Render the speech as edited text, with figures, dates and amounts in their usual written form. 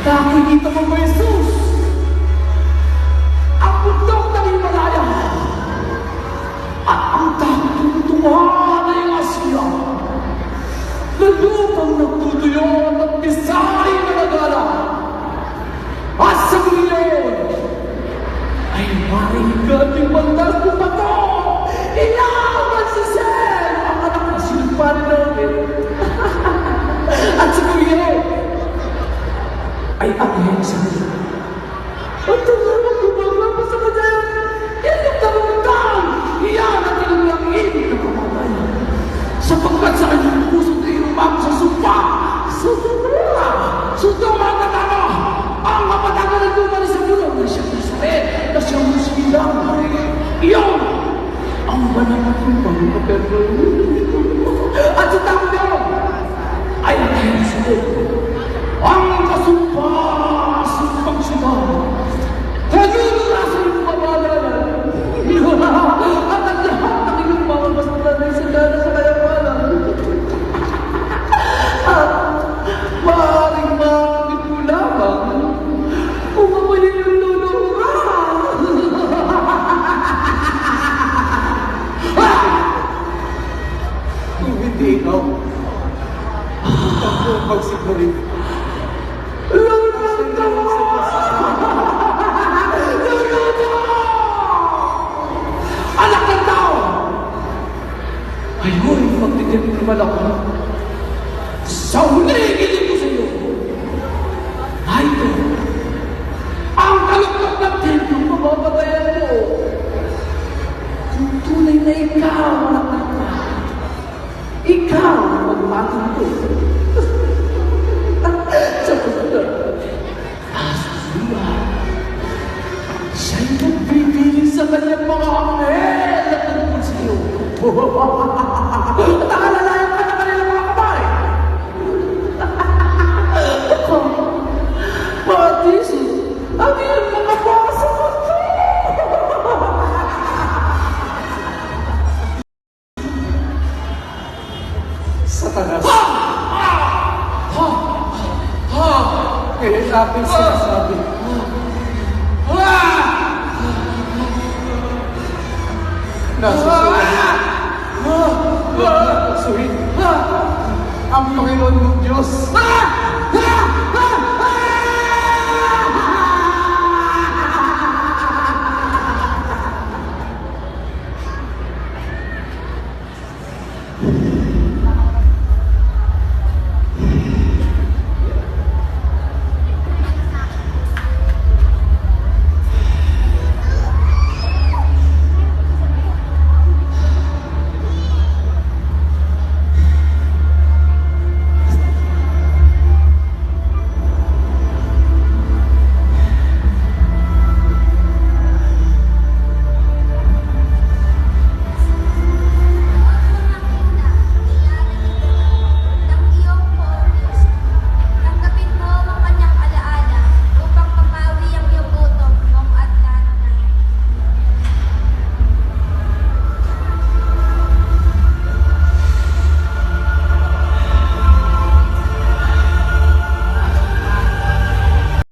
Nakikita mo ba, Jesus? Ang bundok ng Himalaya at ang tumutuwa na yung Asya na lupang nagtutuyo at bisay na nagala. At sa ngayon ay marigat yung bandas ng bato. Ilaban si Sen, ang anak na sinupan namin. At sa ngayon ay anghel sa kanya. At talagang gumagapa sa kanya. Ilang tarungan, iyan at ilang ibig na kamatayan. Sapagkat sa kanyang puso na inumang sa sumpa, sa tumura, sa tumatatawa, ang kapatagan na lumalis sa bulong na siyang nasaret, na siyang musilang hari. Iyon ang banal na tumpang kapero. At sa taong yun ay anghel sa kanya. Ang sumpang siya. Kagula sa iyong pamalanan. At ang lahat ng iyong mga basulan ay sagana sa kayamanan. At maaaring makakit mo lamang kung mamayin yung lulura. Kung hindi ikaw, ako magsigurito. Anak ng tao! Ngayon, magtitinirman ako. Sa huli, ilig ko sa iyo. Ito, ang kalukot ng templo mababatayan mo. Kung tunay na ikaw, anak ng tao, ikaw ang magmatuto. Sa pagkakas, siya'y nagbibili sa kanyang mga anghel na tungkol sa iyo. At alalayan ka na kanilang mga kamay. Mga Jesus, ang iyong mga basa ko. Satanas. Kaya sabi sinasabi. Nasusulit ang Panginoon mong Diyos.